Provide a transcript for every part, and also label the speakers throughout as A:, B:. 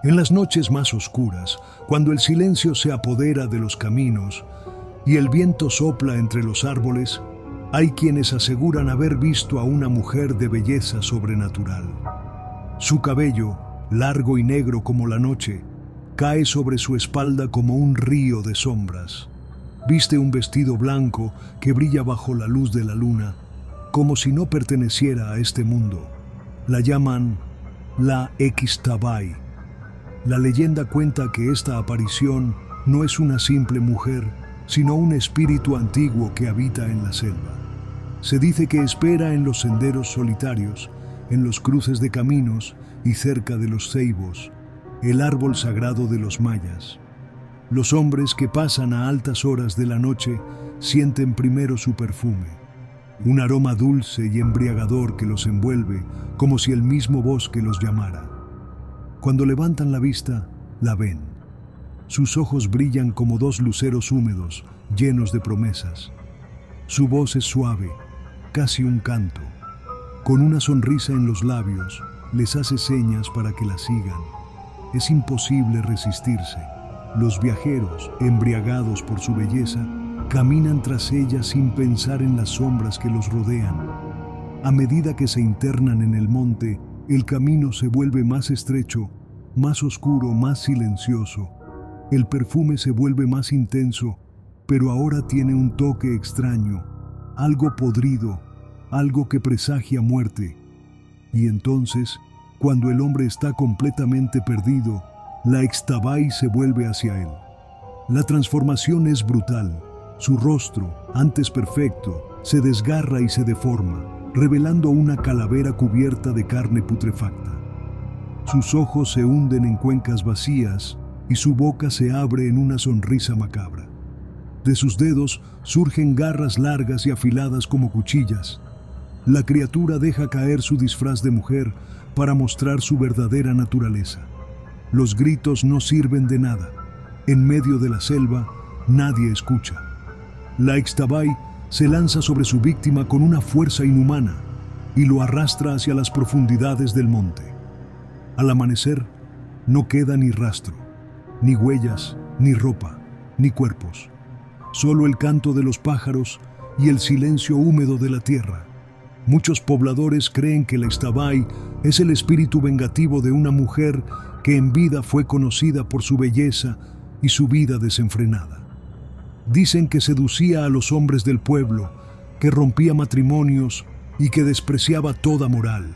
A: En las noches más oscuras, cuando el silencio se apodera de los caminos y el viento sopla entre los árboles, hay quienes aseguran haber visto a una mujer de belleza sobrenatural. Su cabello, largo y negro como la noche, cae sobre su espalda como un río de sombras. Viste un vestido blanco que brilla bajo la luz de la luna, como si no perteneciera a este mundo. La llaman la Ixtabay. La leyenda cuenta que esta aparición no es una simple mujer, sino un espíritu antiguo que habita en la selva. Se dice que espera en los senderos solitarios, en los cruces de caminos y cerca de los ceibos, el árbol sagrado de los mayas. Los hombres que pasan a altas horas de la noche sienten primero su perfume, un aroma dulce y embriagador que los envuelve como si el mismo bosque los llamara. Cuando levantan la vista, la ven. Sus ojos brillan como dos luceros húmedos, llenos de promesas. Su voz es suave, casi un canto. Con una sonrisa en los labios, les hace señas para que la sigan. Es imposible resistirse. Los viajeros, embriagados por su belleza, caminan tras ella sin pensar en las sombras que los rodean. A medida que se internan en el monte, el camino se vuelve más estrecho, más oscuro, más silencioso. El perfume se vuelve más intenso, pero ahora tiene un toque extraño, algo podrido, algo que presagia muerte. Y entonces, cuando el hombre está completamente perdido, la Ixtabay se vuelve hacia él. La transformación es brutal. Su rostro, antes perfecto, se desgarra y se deforma, revelando una calavera cubierta de carne putrefacta. Sus ojos se hunden en cuencas vacías y su boca se abre en una sonrisa macabra. De sus dedos surgen garras largas y afiladas como cuchillas. La criatura deja caer su disfraz de mujer para mostrar su verdadera naturaleza. Los gritos no sirven de nada. En medio de la selva, nadie escucha. La Ixtabay se lanza sobre su víctima con una fuerza inhumana y lo arrastra hacia las profundidades del monte. Al amanecer, no queda ni rastro, ni huellas, ni ropa, ni cuerpos. Solo el canto de los pájaros y el silencio húmedo de la tierra. Muchos pobladores creen que la Ixtabay es el espíritu vengativo de una mujer que en vida fue conocida por su belleza y su vida desenfrenada. Dicen que seducía a los hombres del pueblo, que rompía matrimonios y que despreciaba toda moral.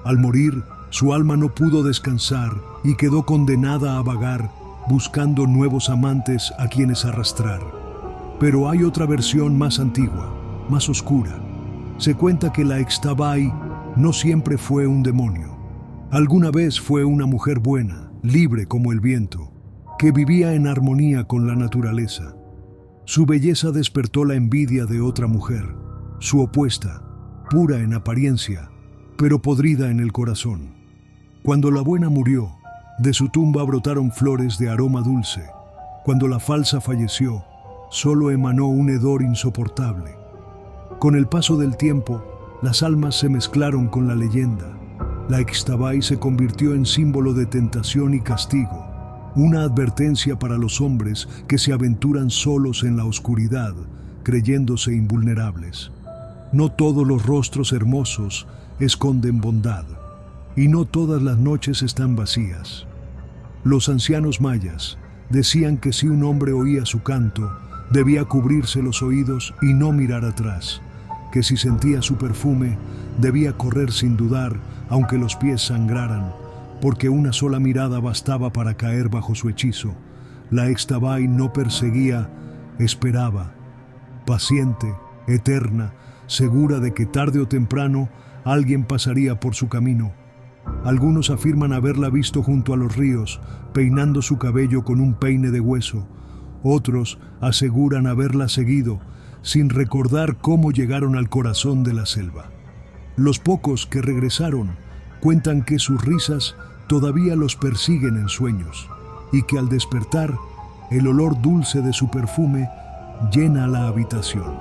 A: Al morir, su alma no pudo descansar y quedó condenada a vagar, buscando nuevos amantes a quienes arrastrar. Pero hay otra versión más antigua, más oscura. Se cuenta que la Ixtabay no siempre fue un demonio. Alguna vez fue una mujer buena, libre como el viento, que vivía en armonía con la naturaleza. Su belleza despertó la envidia de otra mujer, su opuesta, pura en apariencia, pero podrida en el corazón. Cuando la buena murió, de su tumba brotaron flores de aroma dulce. Cuando la falsa falleció, solo emanó un hedor insoportable. Con el paso del tiempo, las almas se mezclaron con la leyenda. La Ixtabay se convirtió en símbolo de tentación y castigo, una advertencia para los hombres que se aventuran solos en la oscuridad, creyéndose invulnerables. No todos los rostros hermosos esconden bondad, y no todas las noches están vacías. Los ancianos mayas decían que si un hombre oía su canto, debía cubrirse los oídos y no mirar atrás, que si sentía su perfume, debía correr sin dudar, aunque los pies sangraran, porque una sola mirada bastaba para caer bajo su hechizo. La Ixtabay no perseguía, esperaba, paciente, eterna, segura de que tarde o temprano alguien pasaría por su camino. Algunos afirman haberla visto junto a los ríos, peinando su cabello con un peine de hueso. Otros aseguran haberla seguido, sin recordar cómo llegaron al corazón de la selva. Los pocos que regresaron cuentan que sus risas todavía los persiguen en sueños y que al despertar, el olor dulce de su perfume llena la habitación.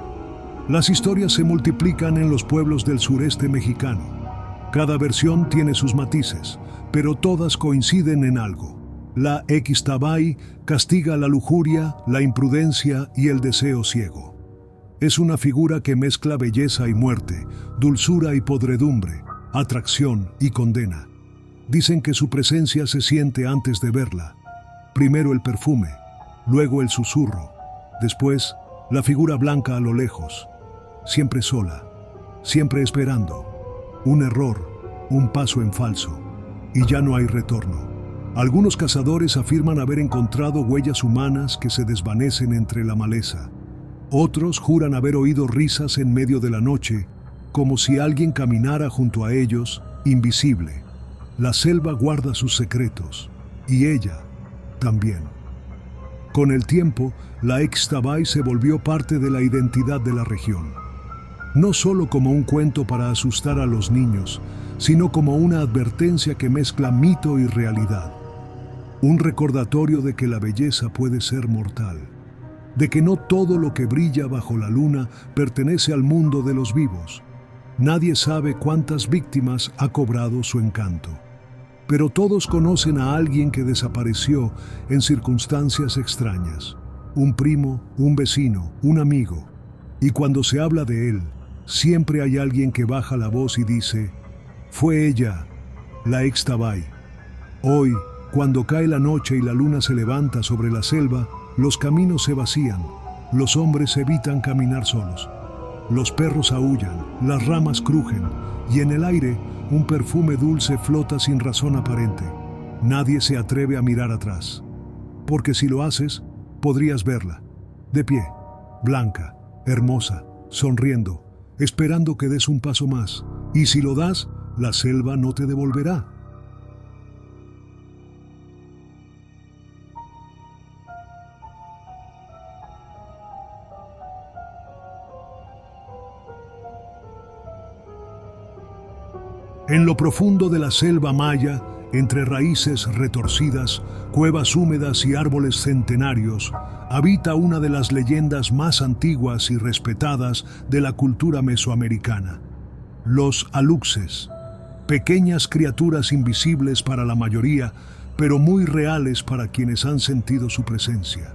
A: Las historias se multiplican en los pueblos del sureste mexicano. Cada versión tiene sus matices, pero todas coinciden en algo. La Ixtabay castiga la lujuria, la imprudencia y el deseo ciego. Es una figura que mezcla belleza y muerte, dulzura y podredumbre, atracción y condena. Dicen que su presencia se siente antes de verla. Primero el perfume, luego el susurro, después la figura blanca a lo lejos, siempre sola, siempre esperando. Un error, un paso en falso, y ya no hay retorno. Algunos cazadores afirman haber encontrado huellas humanas que se desvanecen entre la maleza. Otros juran haber oído risas en medio de la noche, como si alguien caminara junto a ellos, invisible. La selva guarda sus secretos, y ella también. Con el tiempo, la Ixtabay se volvió parte de la identidad de la región. No solo como un cuento para asustar a los niños, sino como una advertencia que mezcla mito y realidad. Un recordatorio de que la belleza puede ser mortal, de que no todo lo que brilla bajo la luna pertenece al mundo de los vivos. Nadie sabe cuántas víctimas ha cobrado su encanto, pero todos conocen a alguien que desapareció en circunstancias extrañas. Un primo, un vecino, un amigo. Y cuando se habla de él, siempre hay alguien que baja la voz y dice: fue ella, la Ixtabay. Hoy, cuando cae la noche y la luna se levanta sobre la selva, los caminos se vacían, los hombres evitan caminar solos. Los perros aúllan, las ramas crujen, y en el aire un perfume dulce flota sin razón aparente. Nadie se atreve a mirar atrás, porque si lo haces, podrías verla, de pie, blanca, hermosa, sonriendo, esperando que des un paso más, y si lo das, la selva no te devolverá. En lo profundo de la selva maya, entre raíces retorcidas, cuevas húmedas y árboles centenarios, habita una de las leyendas más antiguas y respetadas de la cultura mesoamericana: los aluxes, pequeñas criaturas invisibles para la mayoría, pero muy reales para quienes han sentido su presencia.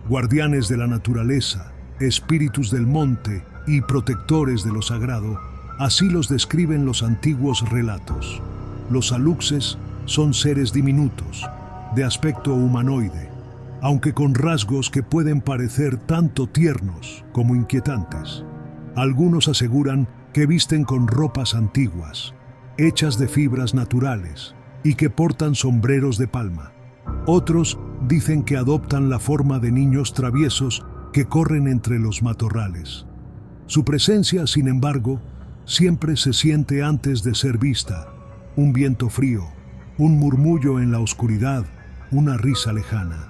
A: Guardianes de la naturaleza, espíritus del monte y protectores de lo sagrado, así los describen los antiguos relatos. Los aluxes son seres diminutos, de aspecto humanoide, aunque con rasgos que pueden parecer tanto tiernos como inquietantes. Algunos aseguran que visten con ropas antiguas, hechas de fibras naturales, y que portan sombreros de palma. Otros dicen que adoptan la forma de niños traviesos que corren entre los matorrales. Su presencia, sin embargo, siempre se siente antes de ser vista: un viento frío, un murmullo en la oscuridad, una risa lejana.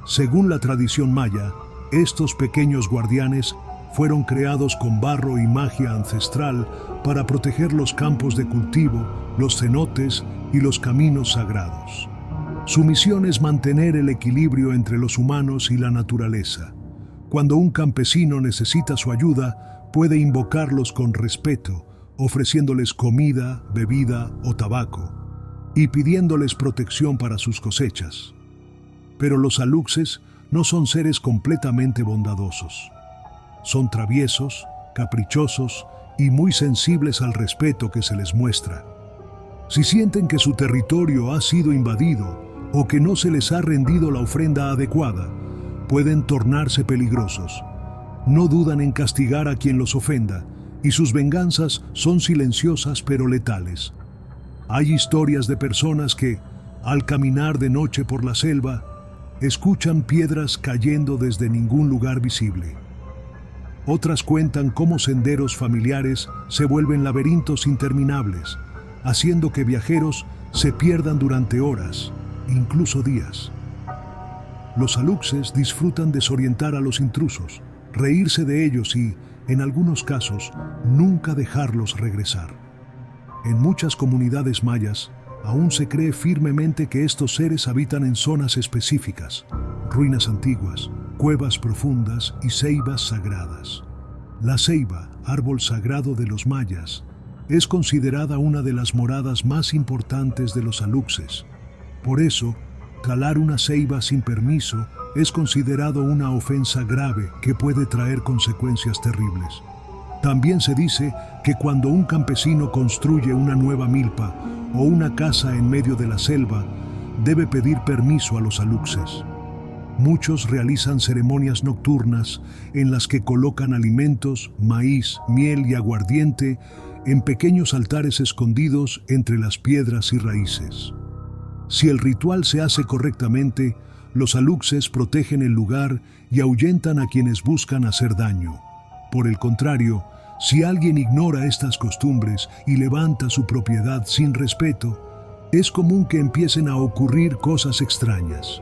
A: Según la tradición maya, estos pequeños guardianes fueron creados con barro y magia ancestral para proteger los campos de cultivo, los cenotes y los caminos sagrados. Su misión es mantener el equilibrio entre los humanos y la naturaleza. Cuando un campesino necesita su ayuda, puede invocarlos con respeto, ofreciéndoles comida, bebida o tabaco, y pidiéndoles protección para sus cosechas. Pero los aluxes no son seres completamente bondadosos. Son traviesos, caprichosos y muy sensibles al respeto que se les muestra. Si sienten que su territorio ha sido invadido o que no se les ha rendido la ofrenda adecuada, pueden tornarse peligrosos. No dudan en castigar a quien los ofenda, y sus venganzas son silenciosas pero letales. Hay historias de personas que, al caminar de noche por la selva, escuchan piedras cayendo desde ningún lugar visible. Otras cuentan cómo senderos familiares se vuelven laberintos interminables, haciendo que viajeros se pierdan durante horas, incluso días. Los aluxes disfrutan desorientar a los intrusos, reírse de ellos y, en algunos casos, nunca dejarlos regresar. En muchas comunidades mayas, aún se cree firmemente que estos seres habitan en zonas específicas: ruinas antiguas, cuevas profundas y ceibas sagradas. La ceiba, árbol sagrado de los mayas, es considerada una de las moradas más importantes de los aluxes. Por eso, calar una ceiba sin permiso es considerado una ofensa grave que puede traer consecuencias terribles. También se dice que cuando un campesino construye una nueva milpa o una casa en medio de la selva, debe pedir permiso a los aluxes. Muchos realizan ceremonias nocturnas en las que colocan alimentos, maíz, miel y aguardiente en pequeños altares escondidos entre las piedras y raíces. Si el ritual se hace correctamente, los aluxes protegen el lugar y ahuyentan a quienes buscan hacer daño. Por el contrario, si alguien ignora estas costumbres y levanta su propiedad sin respeto, es común que empiecen a ocurrir cosas extrañas.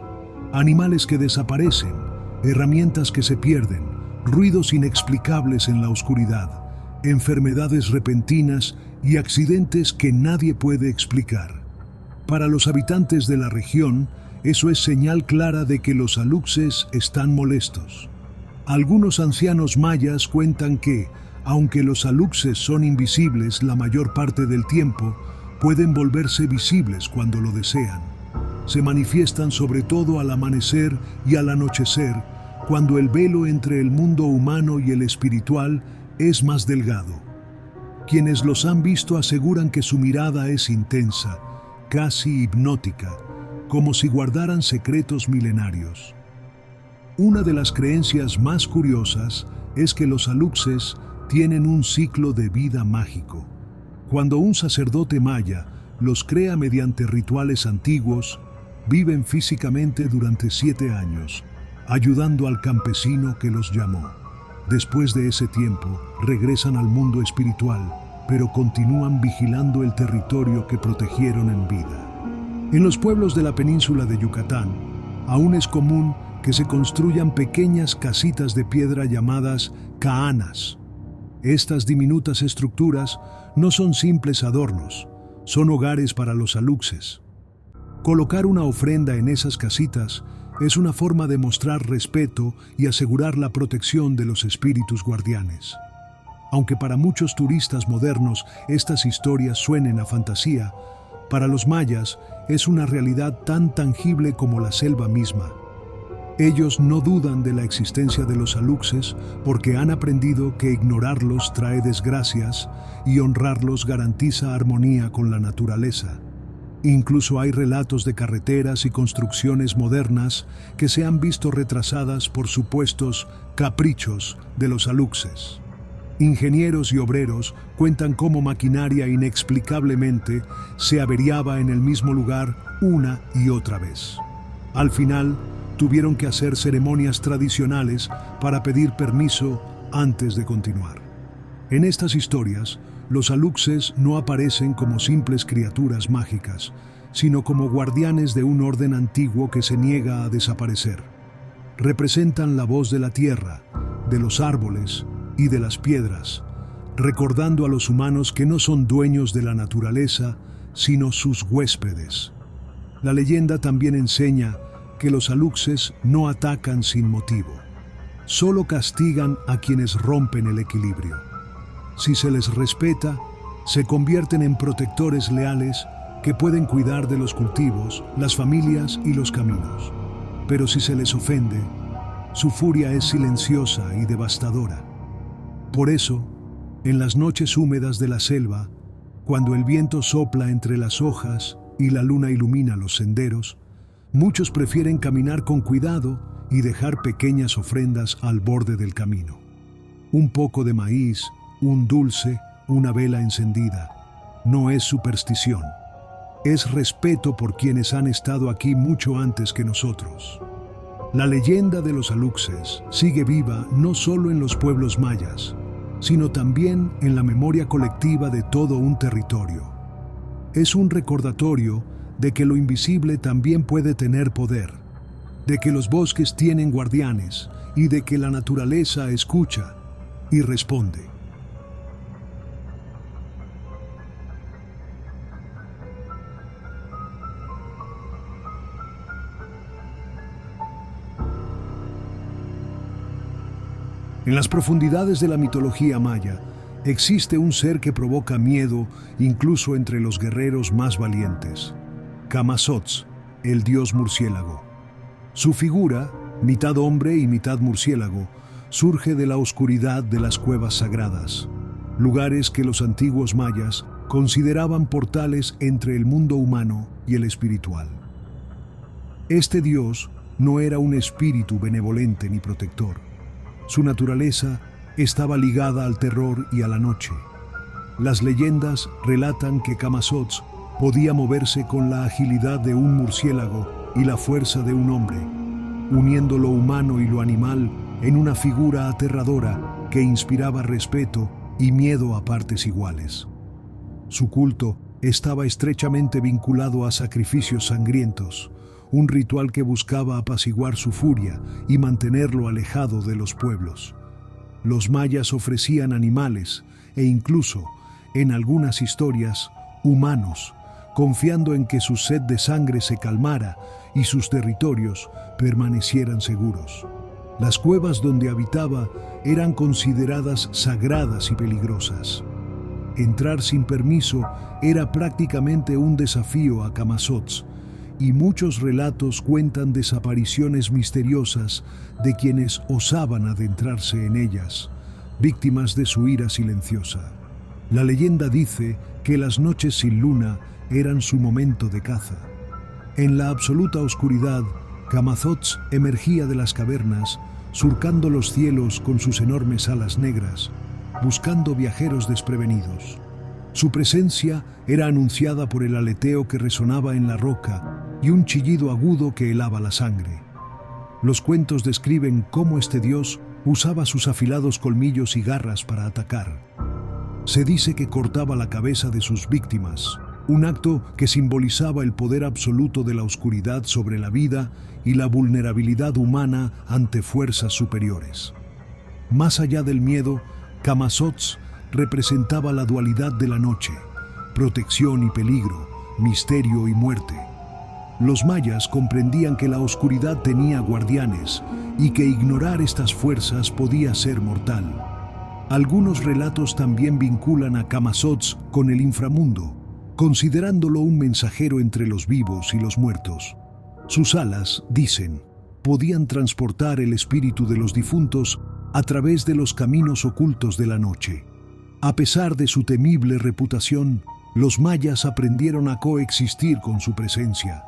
A: Animales que desaparecen, herramientas que se pierden, ruidos inexplicables en la oscuridad, enfermedades repentinas y accidentes que nadie puede explicar. Para los habitantes de la región, eso es señal clara de que los aluxes están molestos. Algunos ancianos mayas cuentan que, aunque los aluxes son invisibles la mayor parte del tiempo, pueden volverse visibles cuando lo desean. Se manifiestan sobre todo al amanecer y al anochecer, cuando el velo entre el mundo humano y el espiritual es más delgado. Quienes los han visto aseguran que su mirada es intensa, casi hipnótica, como si guardaran secretos milenarios. Una de las creencias más curiosas es que los aluxes tienen un ciclo de vida mágico. Cuando un sacerdote maya los crea mediante rituales antiguos, viven físicamente durante 7 años, ayudando al campesino que los llamó. Después de ese tiempo, regresan al mundo espiritual, pero continúan vigilando el territorio que protegieron en vida. En los pueblos de la península de Yucatán, aún es común que se construyan pequeñas casitas de piedra llamadas caanas. Estas diminutas estructuras no son simples adornos, son hogares para los aluxes. Colocar una ofrenda en esas casitas es una forma de mostrar respeto y asegurar la protección de los espíritus guardianes. Aunque para muchos turistas modernos estas historias suenen a fantasía, para los mayas es una realidad tan tangible como la selva misma. Ellos no dudan de la existencia de los aluxes porque han aprendido que ignorarlos trae desgracias y honrarlos garantiza armonía con la naturaleza. Incluso hay relatos de carreteras y construcciones modernas que se han visto retrasadas por supuestos caprichos de los aluxes. Ingenieros y obreros cuentan cómo maquinaria inexplicablemente se averiaba en el mismo lugar una y otra vez. Al final, tuvieron que hacer ceremonias tradicionales para pedir permiso antes de continuar. En estas historias, los aluxes no aparecen como simples criaturas mágicas, sino como guardianes de un orden antiguo que se niega a desaparecer. Representan la voz de la tierra, de los árboles y de las piedras, recordando a los humanos que no son dueños de la naturaleza, sino sus huéspedes. La leyenda también enseña que los aluxes no atacan sin motivo, solo castigan a quienes rompen el equilibrio. Si se les respeta, se convierten en protectores leales que pueden cuidar de los cultivos, las familias y los caminos. Pero si se les ofende, su furia es silenciosa y devastadora. Por eso, en las noches húmedas de la selva, cuando el viento sopla entre las hojas y la luna ilumina los senderos, muchos prefieren caminar con cuidado y dejar pequeñas ofrendas al borde del camino. Un poco de maíz, un dulce, una vela encendida. No es superstición. Es respeto por quienes han estado aquí mucho antes que nosotros. La leyenda de los aluxes sigue viva no solo en los pueblos mayas, sino también en la memoria colectiva de todo un territorio. Es un recordatorio de que lo invisible también puede tener poder, de que los bosques tienen guardianes y de que la naturaleza escucha y responde. En las profundidades de la mitología maya Existe un ser que provoca miedo incluso entre los guerreros más valientes. Camazotz, el dios murciélago. Su figura, mitad hombre y mitad murciélago, surge de la oscuridad de las cuevas sagradas, lugares que los antiguos mayas consideraban portales entre el mundo humano y el espiritual. Este dios no era un espíritu benevolente ni protector. Su naturaleza estaba ligada al terror y a la noche. Las leyendas relatan que Camazotz podía moverse con la agilidad de un murciélago y la fuerza de un hombre, uniendo lo humano y lo animal en una figura aterradora que inspiraba respeto y miedo a partes iguales. Su culto estaba estrechamente vinculado a sacrificios sangrientos, un ritual que buscaba apaciguar su furia y mantenerlo alejado de los pueblos. Los mayas ofrecían animales e incluso, en algunas historias, humanos, confiando en que su sed de sangre se calmara y sus territorios permanecieran seguros. Las cuevas donde habitaba eran consideradas sagradas y peligrosas. Entrar sin permiso era prácticamente un desafío a Camazotz, y muchos relatos cuentan desapariciones misteriosas de quienes osaban adentrarse en ellas, víctimas de su ira silenciosa. La leyenda dice que las noches sin luna eran su momento de caza. En la absoluta oscuridad, Camazotz emergía de las cavernas, surcando los cielos con sus enormes alas negras, buscando viajeros desprevenidos. Su presencia era anunciada por el aleteo que resonaba en la roca y un chillido agudo que helaba la sangre. Los cuentos describen cómo este dios usaba sus afilados colmillos y garras para atacar. Se dice que cortaba la cabeza de sus víctimas, un acto que simbolizaba el poder absoluto de la oscuridad sobre la vida y la vulnerabilidad humana ante fuerzas superiores. Más allá del miedo, Camazotz representaba la dualidad de la noche, protección y peligro, misterio y muerte. Los mayas comprendían que la oscuridad tenía guardianes y que ignorar estas fuerzas podía ser mortal. Algunos relatos también vinculan a Camazotz con el inframundo, considerándolo un mensajero entre los vivos y los muertos. Sus alas, dicen, podían transportar el espíritu de los difuntos a través de los caminos ocultos de la noche. A pesar de su temible reputación, los mayas aprendieron a coexistir con su presencia.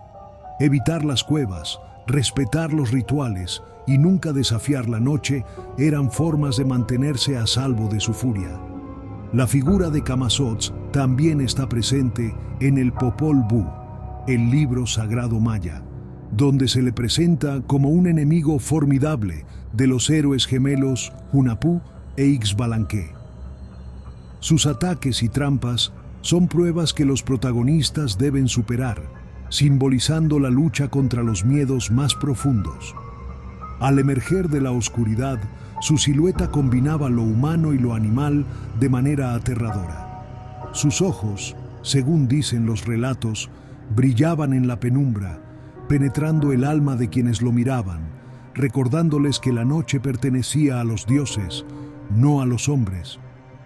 A: Evitar las cuevas, respetar los rituales y nunca desafiar la noche eran formas de mantenerse a salvo de su furia. La figura de Camazotz también está presente en el Popol Vuh, el libro sagrado maya, donde se le presenta como un enemigo formidable de los héroes gemelos Hunahpu e Ixbalanque. Sus ataques y trampas son pruebas que los protagonistas deben superar, simbolizando la lucha contra los miedos más profundos. Al emerger de la oscuridad, su silueta combinaba lo humano y lo animal de manera aterradora. Sus ojos, según dicen los relatos, brillaban en la penumbra, penetrando el alma de quienes lo miraban, recordándoles que la noche pertenecía a los dioses, no a los hombres.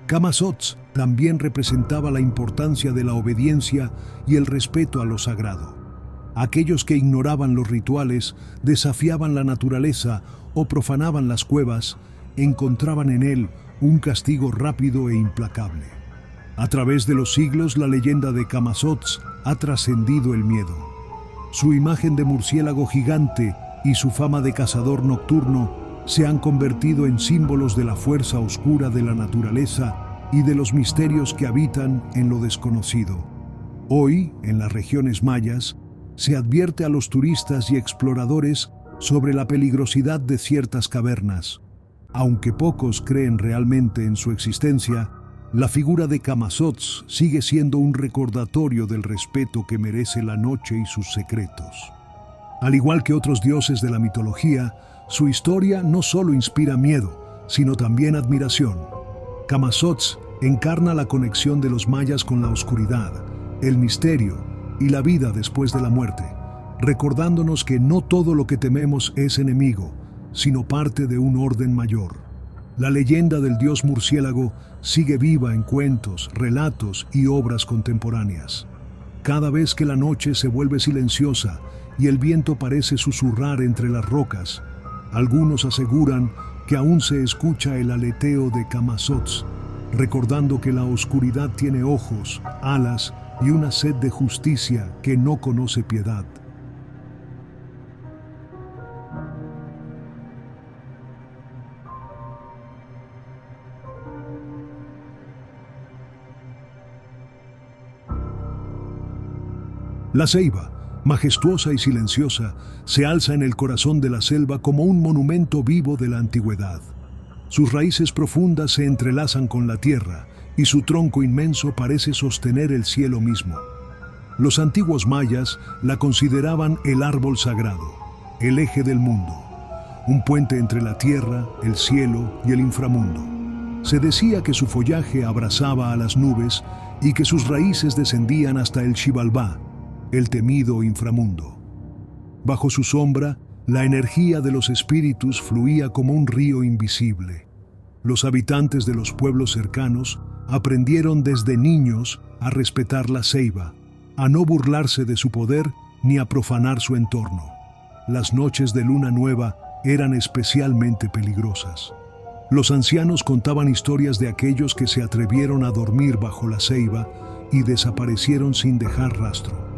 A: Camazotz también representaba la importancia de la obediencia y el respeto a lo sagrado. Aquellos que ignoraban los rituales, desafiaban la naturaleza o profanaban las cuevas, encontraban en él un castigo rápido e implacable. A través de los siglos, la leyenda de Camazotz ha trascendido el miedo. Su imagen de murciélago gigante y su fama de cazador nocturno se han convertido en símbolos de la fuerza oscura de la naturaleza y de los misterios que habitan en lo desconocido. Hoy, en las regiones mayas, se advierte a los turistas y exploradores sobre la peligrosidad de ciertas cavernas. Aunque pocos creen realmente en su existencia, la figura de Camazotz sigue siendo un recordatorio del respeto que merece la noche y sus secretos. Al igual que otros dioses de la mitología, su historia no solo inspira miedo, sino también admiración. Camazotz encarna la conexión de los mayas con la oscuridad, el misterio y la vida después de la muerte, recordándonos que no todo lo que tememos es enemigo, sino parte de un orden mayor. La leyenda del dios murciélago sigue viva en cuentos, relatos y obras contemporáneas. Cada vez que la noche se vuelve silenciosa y el viento parece susurrar entre las rocas, algunos aseguran que aún se escucha el aleteo de Camazotz, recordando que la oscuridad tiene ojos, alas y una sed de justicia que no conoce piedad. La ceiba, majestuosa y silenciosa, se alza en el corazón de la selva como un monumento vivo de la antigüedad. Sus raíces profundas se entrelazan con la tierra y su tronco inmenso parece sostener el cielo mismo. Los antiguos mayas la consideraban el árbol sagrado, el eje del mundo, un puente entre la tierra, el cielo y el inframundo. Se decía que su follaje abrazaba a las nubes y que sus raíces descendían hasta el Xibalbá, el temido inframundo. Bajo su sombra, la energía de los espíritus fluía como un río invisible. Los habitantes de los pueblos cercanos aprendieron desde niños a respetar la ceiba, a no burlarse de su poder ni a profanar su entorno. Las noches de luna nueva eran especialmente peligrosas. Los ancianos contaban historias de aquellos que se atrevieron a dormir bajo la ceiba y desaparecieron sin dejar rastro.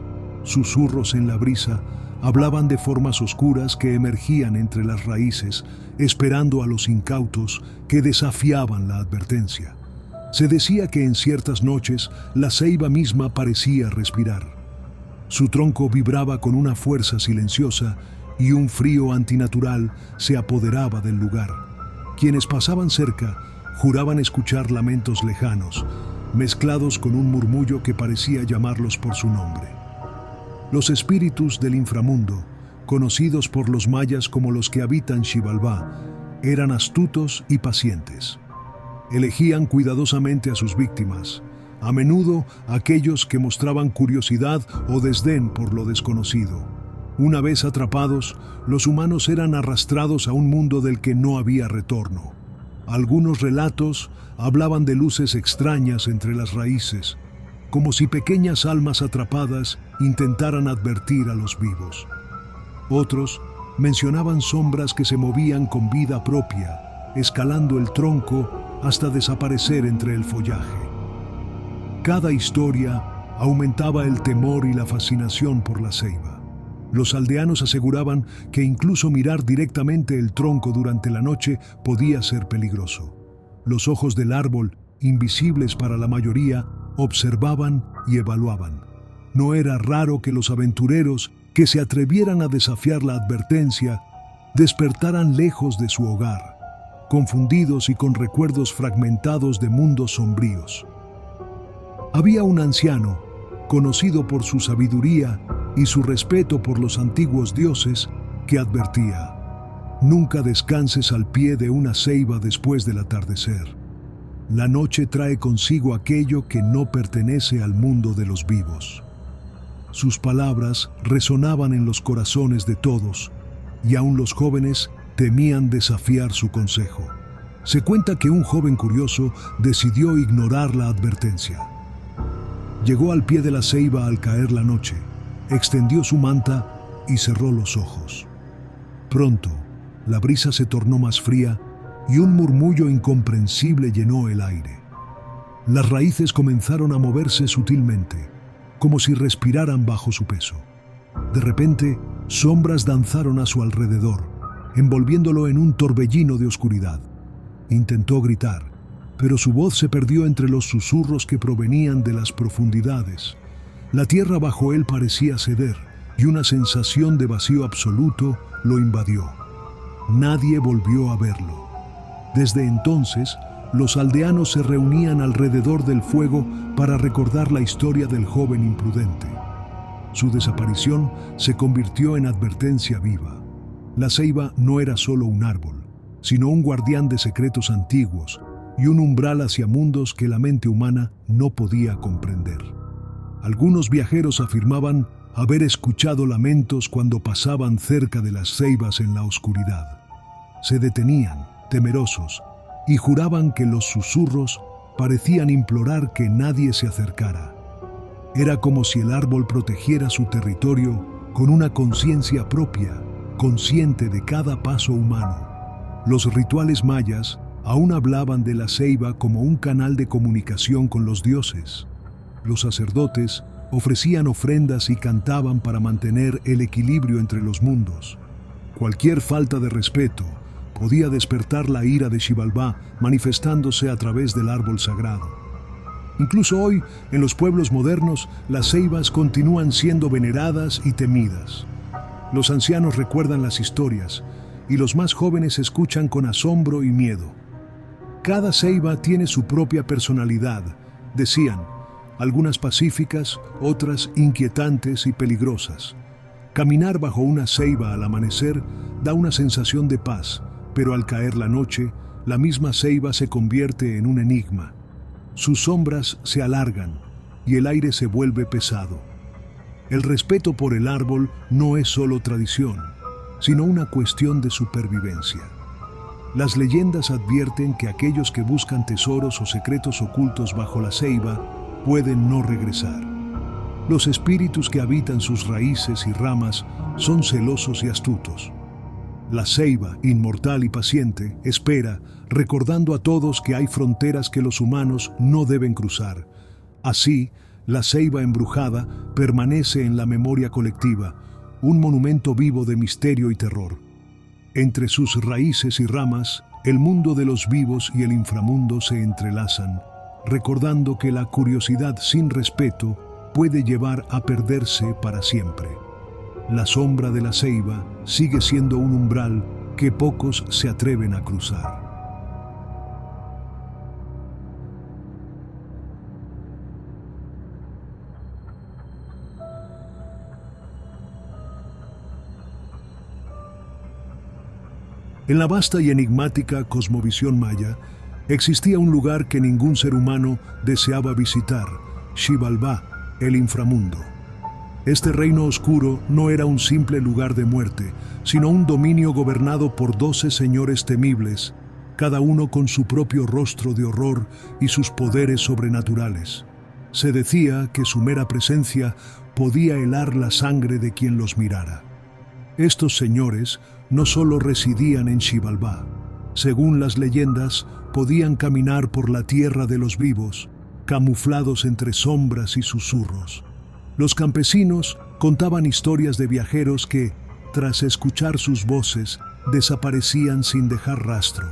A: Susurros en la brisa hablaban de formas oscuras que emergían entre las raíces, esperando a los incautos que desafiaban la advertencia. Se decía que en ciertas noches la ceiba misma parecía respirar. Su tronco vibraba con una fuerza silenciosa y un frío antinatural se apoderaba del lugar. Quienes pasaban cerca juraban escuchar lamentos lejanos, mezclados con un murmullo que parecía llamarlos por su nombre. Los espíritus del inframundo, conocidos por los mayas como los que habitan Xibalbá, eran astutos y pacientes. Elegían cuidadosamente a sus víctimas, a menudo aquellos que mostraban curiosidad o desdén por lo desconocido. Una vez atrapados, los humanos eran arrastrados a un mundo del que no había retorno. Algunos relatos hablaban de luces extrañas entre las raíces, como si pequeñas almas atrapadas intentaran advertir a los vivos. Otros mencionaban sombras que se movían con vida propia, escalando el tronco hasta desaparecer entre el follaje. Cada historia aumentaba el temor y la fascinación por la ceiba. Los aldeanos aseguraban que incluso mirar directamente el tronco durante la noche podía ser peligroso. Los ojos del árbol, invisibles para la mayoría, observaban y evaluaban. No era raro que los aventureros que se atrevieran a desafiar la advertencia despertaran lejos de su hogar, confundidos y con recuerdos fragmentados de mundos sombríos. Había un anciano, conocido por su sabiduría y su respeto por los antiguos dioses, que advertía: «Nunca descanses al pie de una ceiba después del atardecer. La noche trae consigo aquello que no pertenece al mundo de los vivos». Sus palabras resonaban en los corazones de todos, y aún los jóvenes temían desafiar su consejo. Se cuenta que un joven curioso decidió ignorar la advertencia. Llegó al pie de la ceiba al caer la noche, extendió su manta y cerró los ojos. Pronto, la brisa se tornó más fría y un murmullo incomprensible llenó el aire. Las raíces comenzaron a moverse sutilmente, como si respiraran bajo su peso. De repente, sombras danzaron a su alrededor, envolviéndolo en un torbellino de oscuridad. Intentó gritar, pero su voz se perdió entre los susurros que provenían de las profundidades. La tierra bajo él parecía ceder, y una sensación de vacío absoluto lo invadió. Nadie volvió a verlo. Desde entonces, los aldeanos se reunían alrededor del fuego para recordar la historia del joven imprudente. Su desaparición se convirtió en advertencia viva. La ceiba no era solo un árbol, sino un guardián de secretos antiguos y un umbral hacia mundos que la mente humana no podía comprender. Algunos viajeros afirmaban haber escuchado lamentos cuando pasaban cerca de las ceibas en la oscuridad. Se detenían, temerosos, y juraban que los susurros parecían implorar que nadie se acercara. Era como si el árbol protegiera su territorio con una conciencia propia, consciente de cada paso humano. Los rituales mayas aún hablaban de la ceiba como un canal de comunicación con los dioses. Los sacerdotes ofrecían ofrendas y cantaban para mantener el equilibrio entre los mundos. Cualquier falta de respeto podía despertar la ira de Xibalbá manifestándose a través del árbol sagrado. Incluso hoy, en los pueblos modernos, las ceibas continúan siendo veneradas y temidas. Los ancianos recuerdan las historias y los más jóvenes escuchan con asombro y miedo. Cada ceiba tiene su propia personalidad, decían, algunas pacíficas, otras inquietantes y peligrosas. Caminar bajo una ceiba al amanecer da una sensación de paz, pero al caer la noche, la misma ceiba se convierte en un enigma. Sus sombras se alargan y el aire se vuelve pesado. El respeto por el árbol no es solo tradición, sino una cuestión de supervivencia. Las leyendas advierten que aquellos que buscan tesoros o secretos ocultos bajo la ceiba pueden no regresar. Los espíritus que habitan sus raíces y ramas son celosos y astutos. La ceiba, inmortal y paciente, espera, recordando a todos que hay fronteras que los humanos no deben cruzar. Así, la ceiba embrujada permanece en la memoria colectiva, un monumento vivo de misterio y terror. Entre sus raíces y ramas, el mundo de los vivos y el inframundo se entrelazan, recordando que la curiosidad sin respeto puede llevar a perderse para siempre. La sombra de la ceiba sigue siendo un umbral que pocos se atreven a cruzar. En la vasta y enigmática cosmovisión maya, existía un lugar que ningún ser humano deseaba visitar, Xibalbá, el inframundo. Este reino oscuro no era un simple lugar de muerte, sino un dominio gobernado por 12 señores temibles, cada uno con su propio rostro de horror y sus poderes sobrenaturales. Se decía que su mera presencia podía helar la sangre de quien los mirara. Estos señores no solo residían en Xibalbá. Según las leyendas, podían caminar por la tierra de los vivos, camuflados entre sombras y susurros. Los campesinos contaban historias de viajeros que, tras escuchar sus voces, desaparecían sin dejar rastro.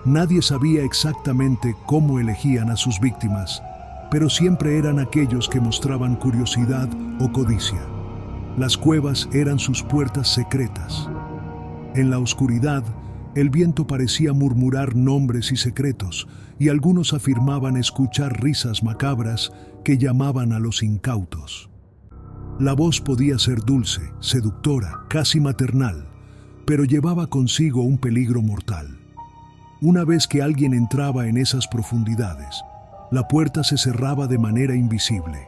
A: Nadie sabía exactamente cómo elegían a sus víctimas, pero siempre eran aquellos que mostraban curiosidad o codicia. Las cuevas eran sus puertas secretas. En la oscuridad, el viento parecía murmurar nombres y secretos, y algunos afirmaban escuchar risas macabras que llamaban a los incautos. La voz podía ser dulce, seductora, casi maternal, pero llevaba consigo un peligro mortal. Una vez que alguien entraba en esas profundidades, la puerta se cerraba de manera invisible.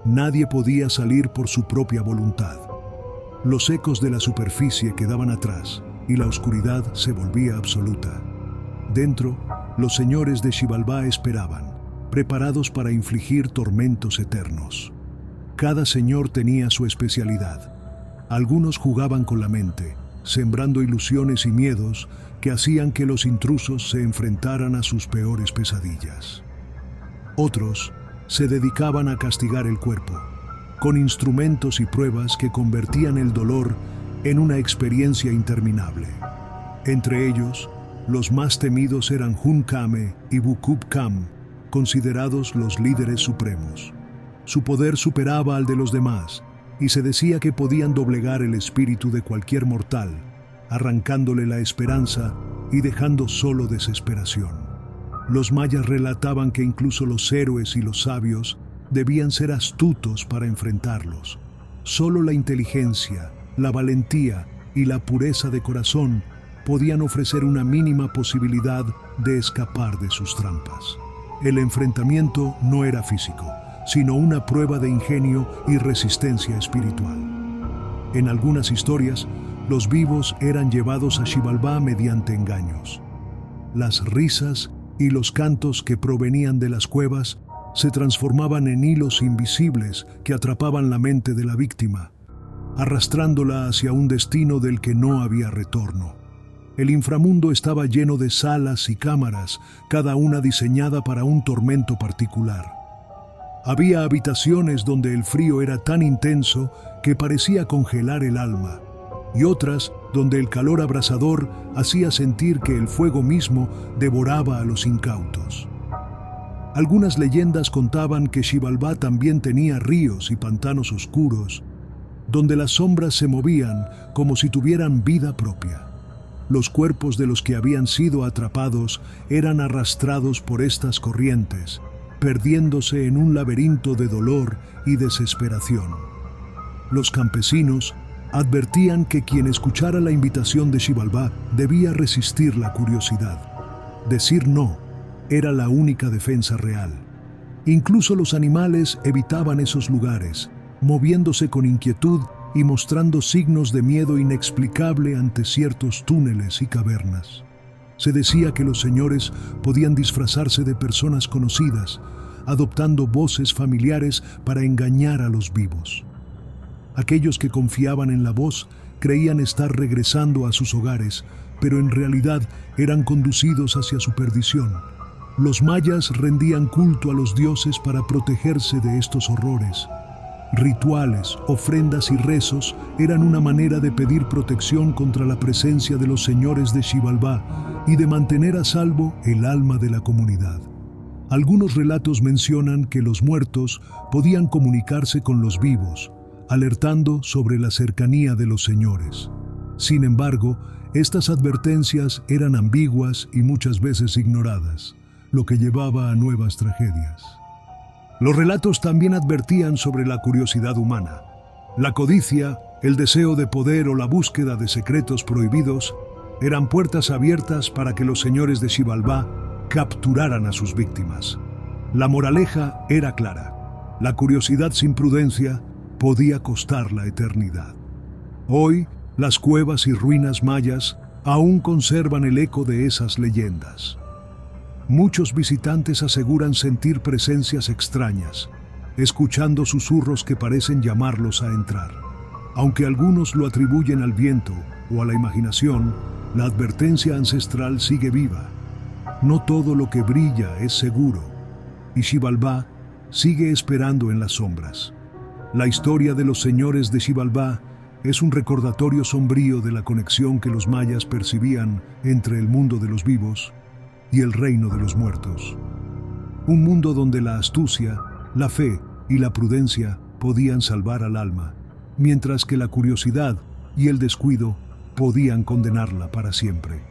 A: Nadie podía salir por su propia voluntad. Los ecos de la superficie quedaban atrás y la oscuridad se volvía absoluta. Dentro, los señores de Xibalbá esperaban, preparados para infligir tormentos eternos. Cada señor tenía su especialidad. Algunos jugaban con la mente, sembrando ilusiones y miedos que hacían que los intrusos se enfrentaran a sus peores pesadillas. Otros se dedicaban a castigar el cuerpo, con instrumentos y pruebas que convertían el dolor en una experiencia interminable. Entre ellos, los más temidos eran Hun-Came y Bukub-Kam, considerados los líderes supremos. Su poder superaba al de los demás, y se decía que podían doblegar el espíritu de cualquier mortal, arrancándole la esperanza y dejando solo desesperación. Los mayas relataban que incluso los héroes y los sabios debían ser astutos para enfrentarlos. Solo la inteligencia, la valentía y la pureza de corazón podían ofrecer una mínima posibilidad de escapar de sus trampas. El enfrentamiento no era físico, sino una prueba de ingenio y resistencia espiritual. En algunas historias, los vivos eran llevados a Xibalbá mediante engaños. las risas y los cantos que provenían de las cuevas se transformaban en hilos invisibles que atrapaban la mente de la víctima, arrastrándola hacia un destino del que no había retorno. El inframundo estaba lleno de salas y cámaras, cada una diseñada para un tormento particular. Había habitaciones donde el frío era tan intenso que parecía congelar el alma, y otras donde el calor abrasador hacía sentir que el fuego mismo devoraba a los incautos. Algunas leyendas contaban que Xibalbá también tenía ríos y pantanos oscuros, donde las sombras se movían como si tuvieran vida propia. Los cuerpos de los que habían sido atrapados eran arrastrados por estas corrientes, perdiéndose en un laberinto de dolor y desesperación. Los campesinos advertían que quien escuchara la invitación de Xibalbá debía resistir la curiosidad. Decir no era la única defensa real. Incluso los animales evitaban esos lugares, moviéndose con inquietud y mostrando signos de miedo inexplicable ante ciertos túneles y cavernas. Se decía que los señores podían disfrazarse de personas conocidas, adoptando voces familiares para engañar a los vivos. Aquellos que confiaban en la voz creían estar regresando a sus hogares, pero en realidad eran conducidos hacia su perdición. Los mayas rendían culto a los dioses para protegerse de estos horrores. Rituales, ofrendas y rezos eran una manera de pedir protección contra la presencia de los señores de Xibalbá y de mantener a salvo el alma de la comunidad. Algunos relatos mencionan que los muertos podían comunicarse con los vivos, alertando sobre la cercanía de los señores. Sin embargo, estas advertencias eran ambiguas y muchas veces ignoradas, lo que llevaba a nuevas tragedias. Los relatos también advertían sobre la curiosidad humana. La codicia, el deseo de poder o la búsqueda de secretos prohibidos eran puertas abiertas para que los señores de Xibalbá capturaran a sus víctimas. La moraleja era clara: la curiosidad sin prudencia podía costar la eternidad. Hoy, las cuevas y ruinas mayas aún conservan el eco de esas leyendas. Muchos visitantes aseguran sentir presencias extrañas, escuchando susurros que parecen llamarlos a entrar. Aunque algunos lo atribuyen al viento o a la imaginación, la advertencia ancestral sigue viva. No todo lo que brilla es seguro, y Xibalbá sigue esperando en las sombras. La historia de los señores de Xibalbá es un recordatorio sombrío de la conexión que los mayas percibían entre el mundo de los vivos y el reino de los muertos. Un mundo donde la astucia, la fe y la prudencia podían salvar al alma, mientras que la curiosidad y el descuido podían condenarla para siempre.